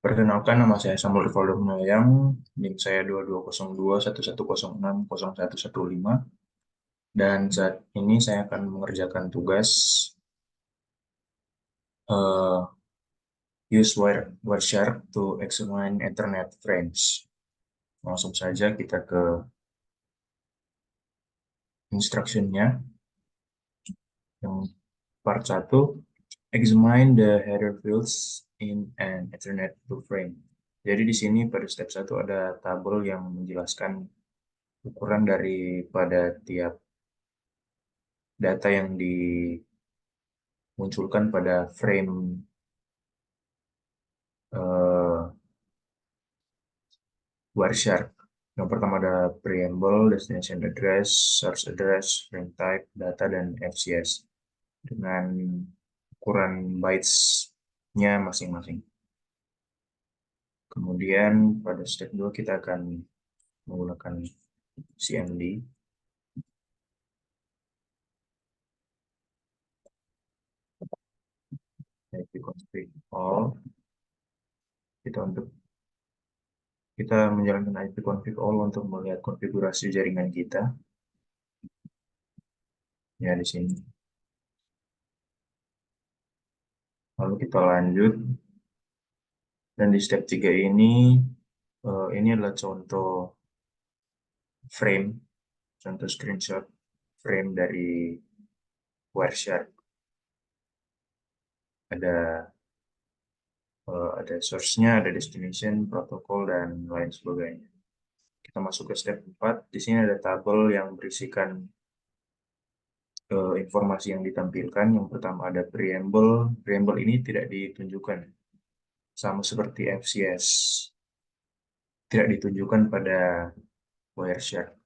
Perkenalkan, nama saya Samuel Rivaldo Mayang, NIM saya 220211060115, dan saat ini saya akan mengerjakan tugas uh, use Wireshark to examine Ethernet frames. Langsung saja kita ke instruction-nya. Yang part 1, examine the header fields in an Ethernet to frame. Jadi di sini pada step 1 ada tabel yang menjelaskan ukuran daripada tiap data yang dimunculkan pada frame Wireshark. Yang pertama ada preamble, destination address, source address, frame type, data, dan FCS dengan ukuran bytes-nya masing-masing. Kemudian pada step 2 kita akan menggunakan CMD. ipconfig all. Kita menjalankan ipconfig all untuk melihat konfigurasi jaringan kita. Ya, di sini. Lalu kita lanjut. Dan di step 3 ini adalah contoh screenshot frame dari Wireshark. Ada source-nya, ada destination, protokol, dan lain sebagainya. Kita masuk ke step 4. Di sini ada tabel yang berisikan informasi yang ditampilkan. Yang pertama ada preamble. Preamble ini tidak ditunjukkan. Sama seperti FCS. Tidak ditunjukkan pada Wireshark.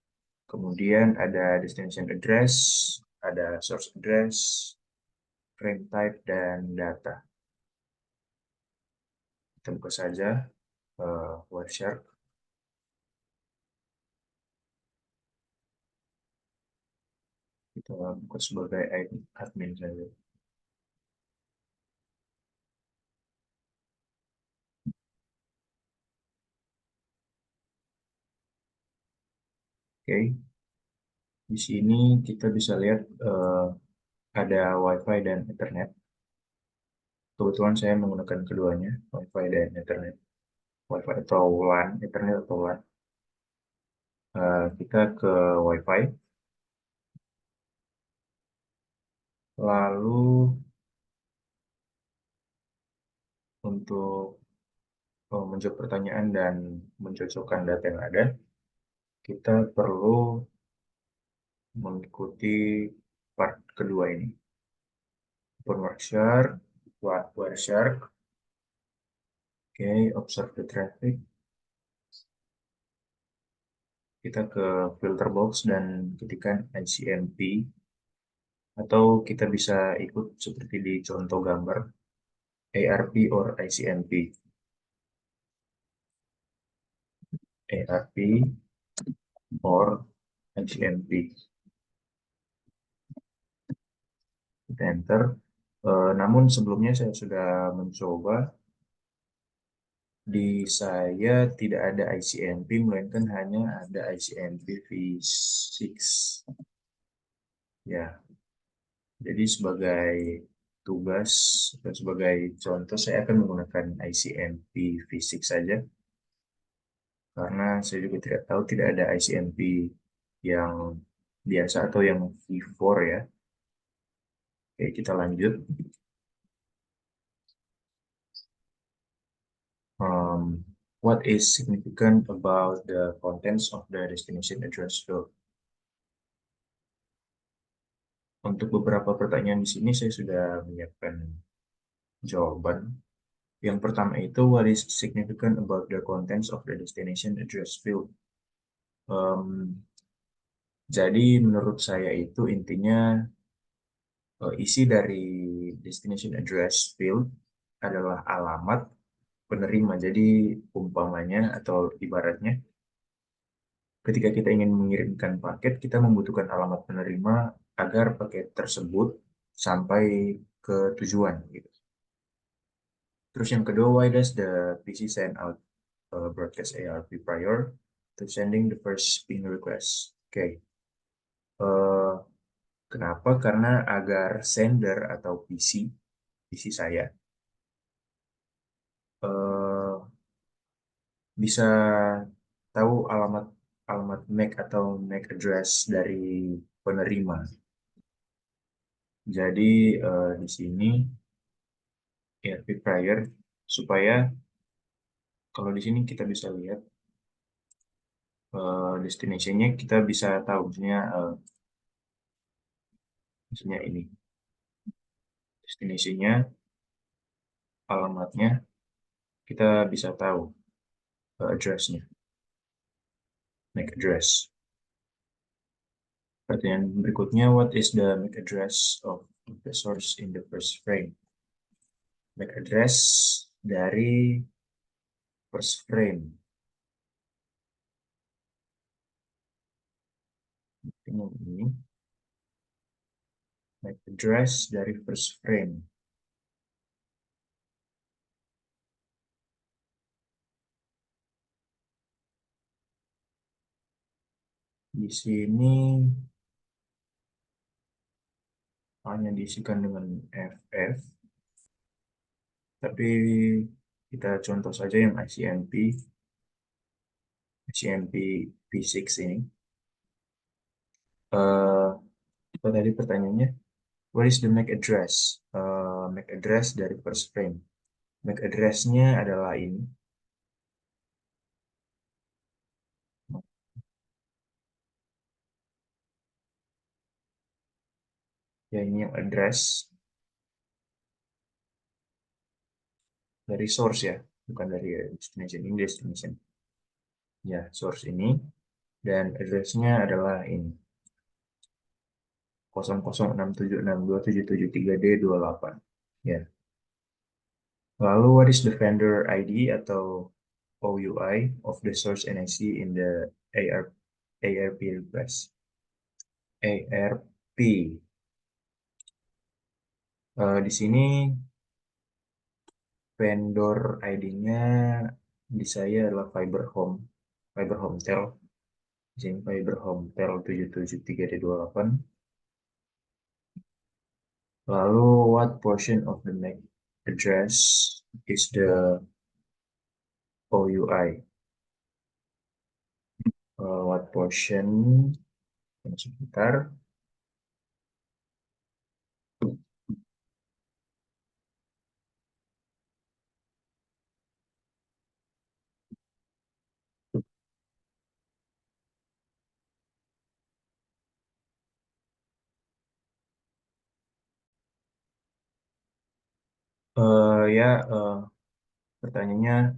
Kemudian ada destination address, ada source address, frame type, dan data. Kita buka saja Wireshark. Kita buka sebagai admin saja. Oke, di sini kita bisa lihat ada WiFi dan Ethernet. Kebetulan saya menggunakan keduanya, WiFi dan Ethernet. WiFi atau LAN, Ethernet atau LAN. Kita ke WiFi. Lalu untuk menjawab pertanyaan dan mencocokkan data yang ada, kita perlu mengikuti part kedua ini. Open Wireshark. Oke, observe the traffic. Kita ke filter box dan ketikkan ICMP, atau kita bisa ikut seperti di contoh gambar ARP or ICMP. ARP or ICMP. Kita enter. Namun sebelumnya saya sudah mencoba. Di saya tidak ada ICMP, melainkan hanya ada ICMP V6. Ya, jadi sebagai tugas dan sebagai contoh saya akan menggunakan ICMP V6 saja. Karena saya juga tidak ada ICMP yang biasa atau yang V4 ya. Oke, kita lanjut. What is significant about the contents of the destination address field? Untuk beberapa pertanyaan di sini saya sudah menyiapkan jawaban. Yang pertama itu, what is significant about the contents of the destination address field? Jadi menurut saya itu intinya isi dari destination address field adalah alamat penerima. Jadi umpamanya atau ibaratnya, ketika kita ingin mengirimkan paket, kita membutuhkan alamat penerima agar paket tersebut sampai ke tujuan. Gitu. Terus yang kedua, why does the PC send out broadcast ARP prior to sending the first ping request? Oke. Eh, Kenapa? Karena agar sender atau PC saya eh, bisa tahu alamat alamat MAC atau MAC address dari penerima. Jadi di sini ERP prior supaya kalau di sini kita bisa lihat destination-nya kita bisa tahu misalnya ini destination-nya, alamatnya kita bisa tahu address-nya, MAC address. Pertanyaan berikutnya, what is the MAC address of the source in the first frame? MAC address dari first frame. Ini MAC address dari first frame. Di sini hanya diisikan dengan FF, tapi kita contoh saja yang ICMP P6 ini. Apa tadi pertanyaannya? What is the MAC address? MAC address dari first frame. MAC address-nya adalah ini. Ya, ini yang address dari source ya, bukan dari destination. Ini destination. Ya, source ini. Dan address-nya adalah ini. 0067627773D28. Ya. Lalu, what is the vendor ID atau OUI of the source NIC in the ARP request? ARP. Di sini vendor ID-nya di saya adalah Fiber Hometel. Di sini Fiber Hometel 773D28. Lalu, what portion of the MAC address is the OUI? What portion? Sebentar. Ya, pertanyaannya,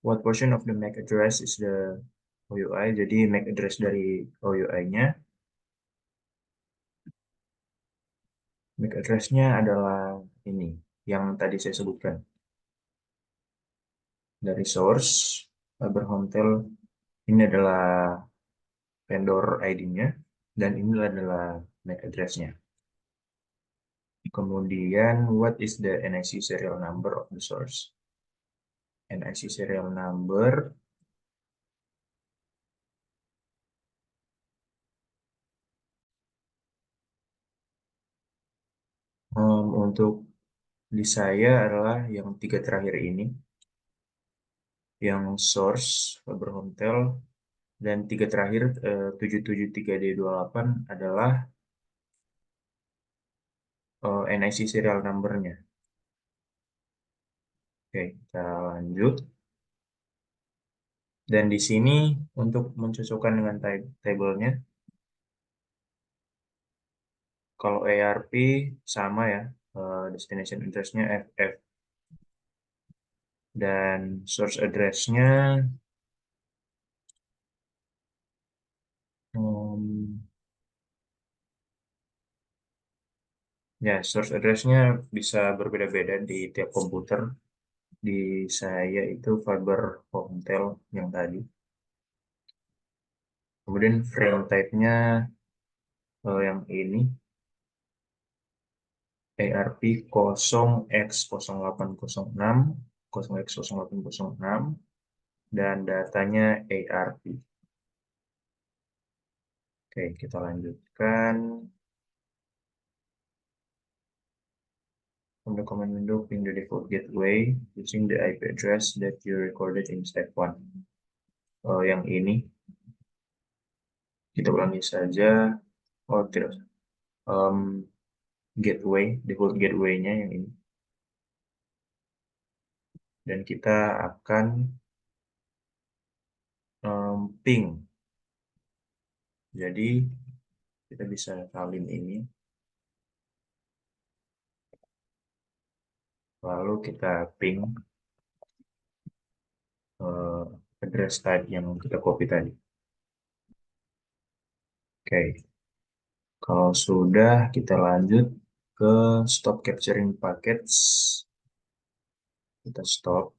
what portion of the MAC address is the OUI? Jadi MAC address dari OUI-nya, MAC address-nya adalah ini, yang tadi saya sebutkan. Dari source, Fiber Hometel, ini adalah vendor ID-nya, dan ini adalah MAC address-nya. Kemudian, what is the NIC serial number of the source? NIC serial number untuk di saya adalah yang tiga terakhir ini, yang source Fiber Hometel, dan tiga terakhir 773D28 adalah NIC serial number-nya. Oke, kita lanjut. Dan di sini untuk mencocokkan dengan tabelnya, kalau ARP sama ya, destination address-nya FF. Dan source address-nya ya, source address-nya bisa berbeda-beda di tiap komputer. Di saya itu Fiber Hometel yang tadi. Kemudian frame type-nya yang ini ARP 0x0806, 0x0806, dan datanya ARP. Oke, kita lanjutkan. From the command window, ping the default gateway using the IP address that you recorded in step 1. Yang ini, kita ulangi saja. Oh, tidak. Gateway, default gateway-nya yang ini. Dan kita akan ping. Jadi, kita bisa salin ini. Lalu kita ping address type yang kita copy tadi. Oke. Kalau sudah, kita lanjut ke stop capturing packets. Kita stop.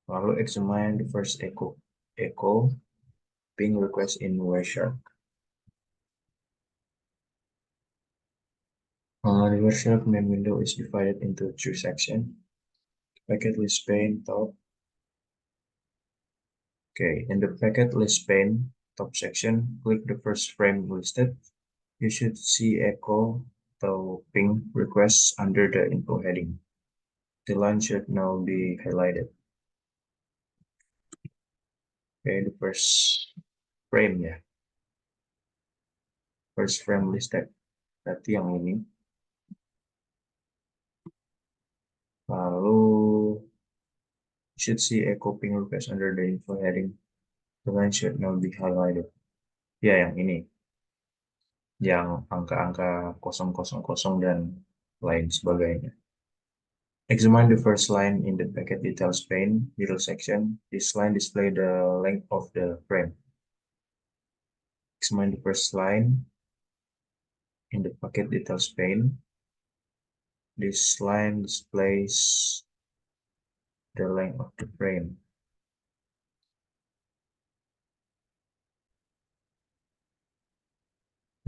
Lalu examine the first echo ping request in Wireshark. The Wireshark main window is divided into 2 sections. Packet list pane top. Okay, in the packet list pane top section, click the first frame listed. You should see echo atau ping requests under the info heading. The line should now be highlighted. Okay, the first frame ya. First frame listed. Berarti yang ini. Lalu should see echo ping request under the info heading. The line should now be highlighted. Ya, yang ini. Yang angka-angka 000 dan lain sebagainya. Examine the first line in the packet details pane, middle section. This line displays the length of the frame. Examine the first line in the packet details pane. This line displays the length of the frame.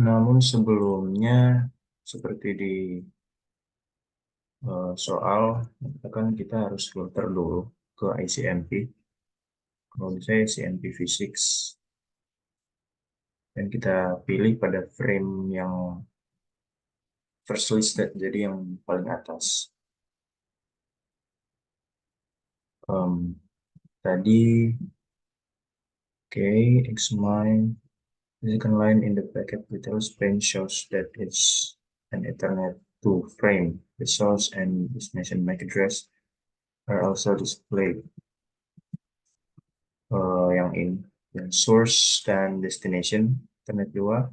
Namun sebelumnya, seperti di soal, kita harus filter dulu ke ICMP. Kalau misalnya ICMP Physics, dan kita pilih pada frame yang first listed, jadi yang paling atas. Tadi, examine the second line in the packet details pane shows that it's an Ethernet 2 frame. The source and destination MAC address are also displayed. Yang ini, yang source dan destination Ethernet 2.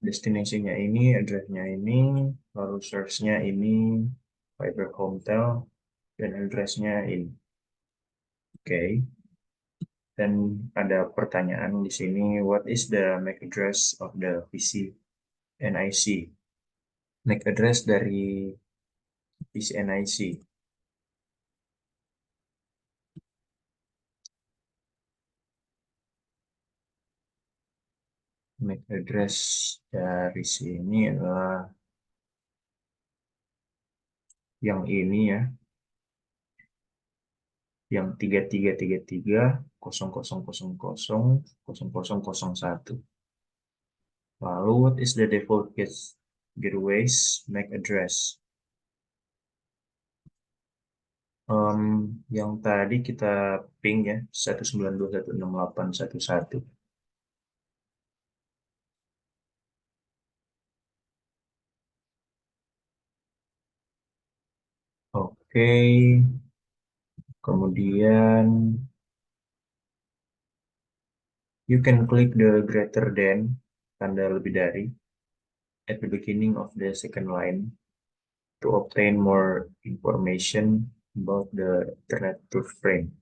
Destination-nya ini, address-nya ini, lalu source-nya ini, Fiber Hometel, dan address-nya ini. Oke. Dan ada pertanyaan di sini, what is the MAC address of the PC NIC? MAC address dari PC NIC. MAC address dari sini adalah yang ini ya. Yang 3333000001. Lalu, what is the default gateways MAC address? Yang tadi kita ping ya, 192.168.1.1. Oke. Kemudian, you can click the greater than, tanda lebih dari, at the beginning of the second line to obtain more information about the Ethernet 2 frame.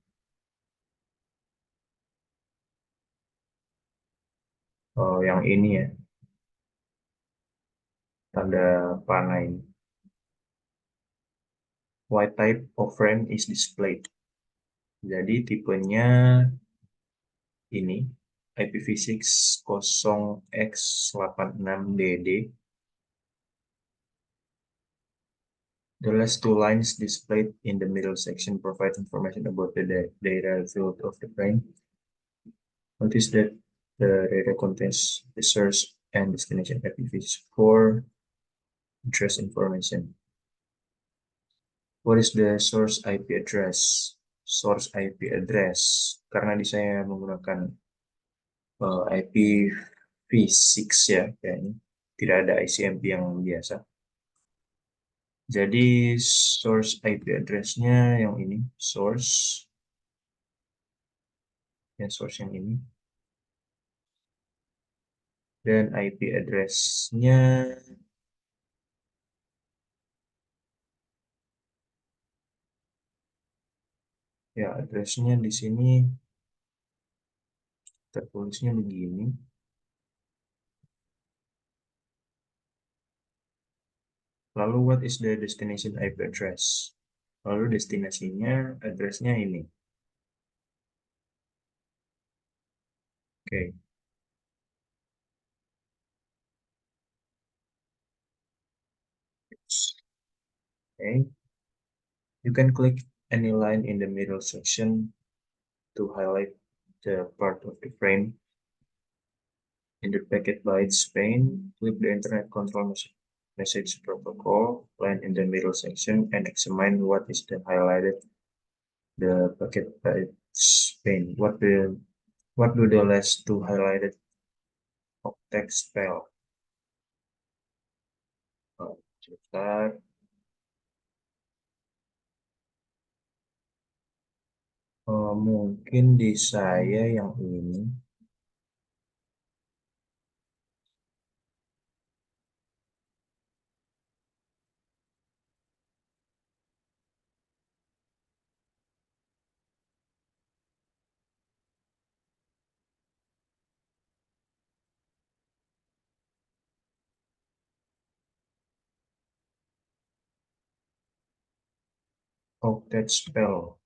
Yang ini ya, tanda panah ini. What type of frame is displayed? Jadi tipenya ini. IPv6 0x86DD. The last two lines displayed in the middle section provide information about the data field of the frame. Notice that the data contains the source and destination IPv4 address information. What is the source IP address? Source IP address. Karena di saya menggunakan IPv6 ya, kayaknya tidak ada ICMP yang biasa. Jadi source IP address-nya yang ini, source yang ini. Dan IP address-nya ya, address-nya di sini tertulisnya begini. Lalu what is the destination IP address? Lalu destinasinya address-nya ini. Oke. Okay. You can click any line in the middle section to highlight the part of the frame. In the packet bytes pane, click the Internet Control Message Protocol line in the middle section and examine what is the highlighted the packet bytes pane. What do the last two highlighted octet spell? Sebentar. Mungkin di saya yang ini. Octet spell.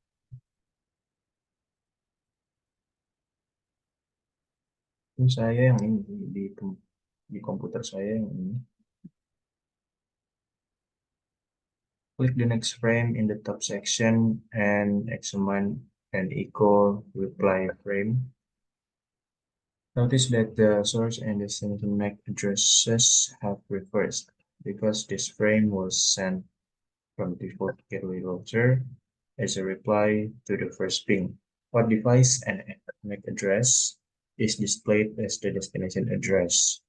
Ini saya yang ini di komputer saya yang ini. Click the next frame in the top section and examine an equal reply frame. Notice that the source and destination MAC addresses have reversed because this frame was sent from the default gateway router as a reply to the first ping. What device and MAC address is displayed as the destination address?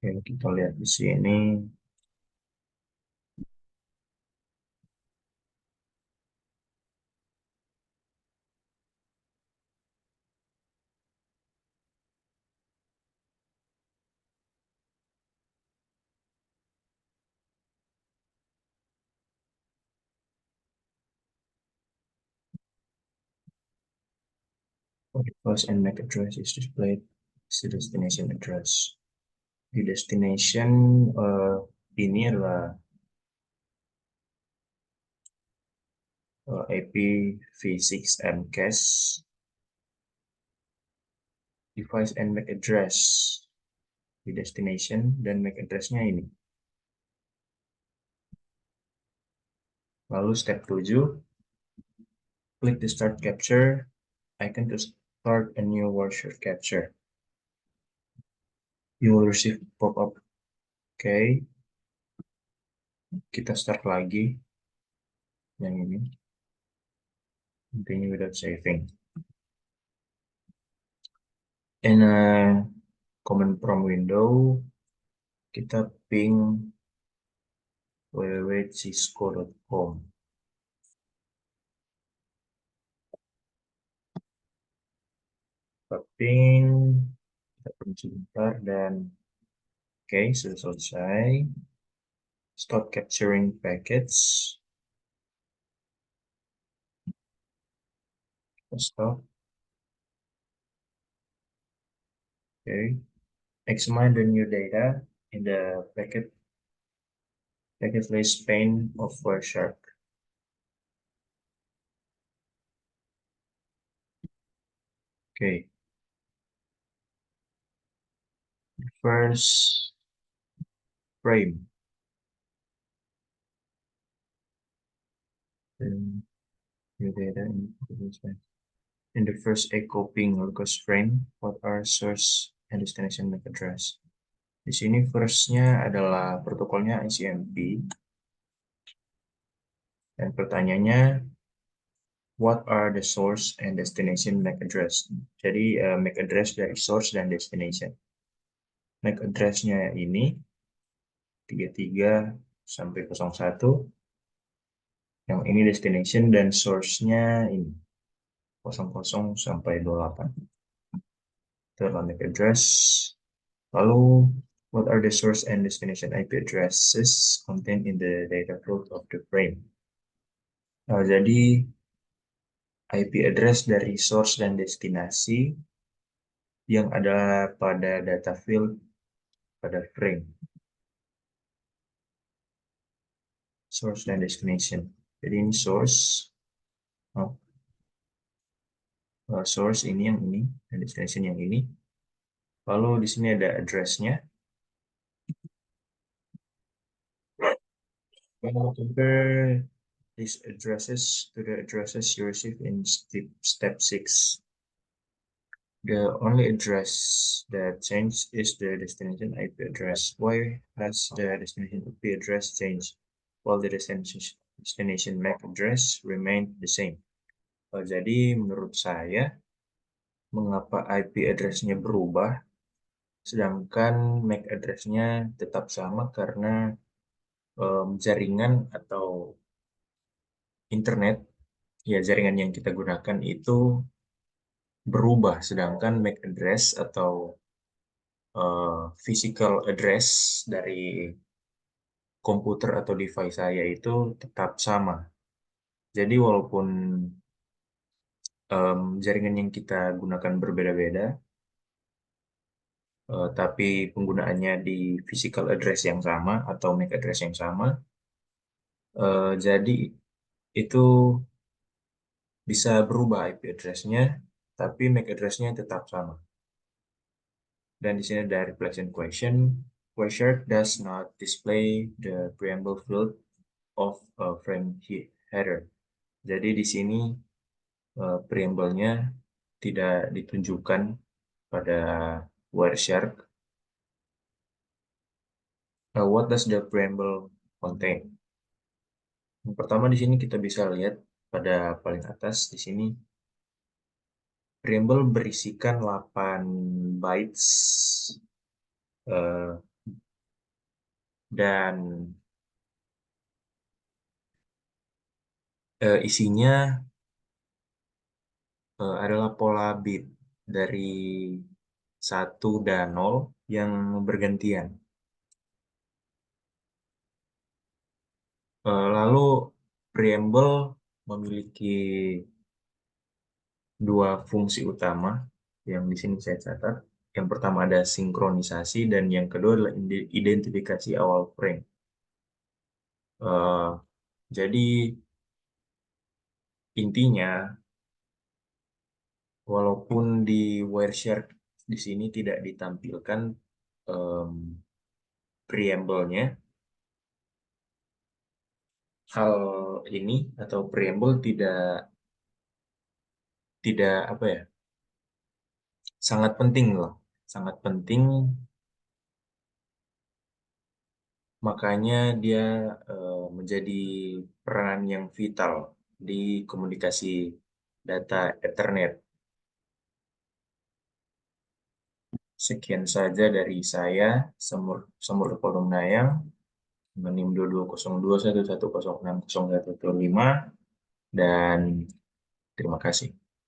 Oke, kita lihat di sini. Device and MAC address is displayed as the destination address. Di destination ini adalah IPv6 MCAS. Device and MAC address di destination dan MAC address-nya ini. Lalu step 7, klik the start capture icon to start a new word capture. You will receive pop-up. Oke, kita start lagi yang ini. Continue without saving. In a command prompt window, kita ping www.cisco.com. Kita ping, kita ping sebentar dan oke, sudah selesai. Stop capturing packets. Stop. Okay. Examine the new data in the packet list pane of Wireshark. Okay. First frame. Then new data in the first echo ping request frame, what are source and destination MAC address? Di sini first-nya adalah protokolnya ICMP. Dan pertanyaannya, what are the source and destination MAC address? Jadi MAC address dari source dan destination. MAC address-nya ini 33 sampai 01. Yang ini destination dan source-nya ini 00 sampai 28. Itu adalah MAC address. Lalu, what are the source and destination IP addresses contained in the data flow of the frame? Jadi, IP address dari source dan destinasi yang ada pada data field pada frame. Source dan destination. Jadi ini source. Source ini yang ini, dan destination yang ini. Lalu di sini ada address-nya. Compare these addresses to the addresses you receive in step 6. The only address that changed is the destination IP address. Why has the destination IP address changed while the destination MAC address remained the same? Jadi menurut saya, mengapa IP address-nya berubah sedangkan MAC address-nya tetap sama karena jaringan atau internet, ya jaringan yang kita gunakan itu berubah, sedangkan MAC address atau physical address dari komputer atau device saya itu tetap sama. Jadi walaupun jaringan yang kita gunakan berbeda-beda, tapi penggunaannya di physical address yang sama atau MAC address yang sama, jadi itu bisa berubah IP address-nya, tapi MAC address-nya tetap sama. Dan di sini ada reflection question. Question does not display the preamble field of a frame header. Jadi di sini preamble-nya tidak ditunjukkan pada Wireshark. What does the preamble contain? Yang pertama di sini kita bisa lihat pada paling atas di sini preamble berisikan 8 bytes dan isinya adalah pola bit dari 1 dan 0 yang bergantian. Lalu preamble memiliki dua fungsi utama yang di sini saya catat. Yang pertama ada sinkronisasi dan yang kedua adalah identifikasi awal frame. Jadi intinya, walaupun di Wireshark di sini tidak ditampilkan preamble-nya, hal ini atau preamble tidak apa ya, sangat penting loh, sangat penting, makanya dia menjadi peran yang vital di komunikasi data Ethernet. Sekian saja dari saya, Semur Polungnayang, NIM 220211106015, dan terima kasih.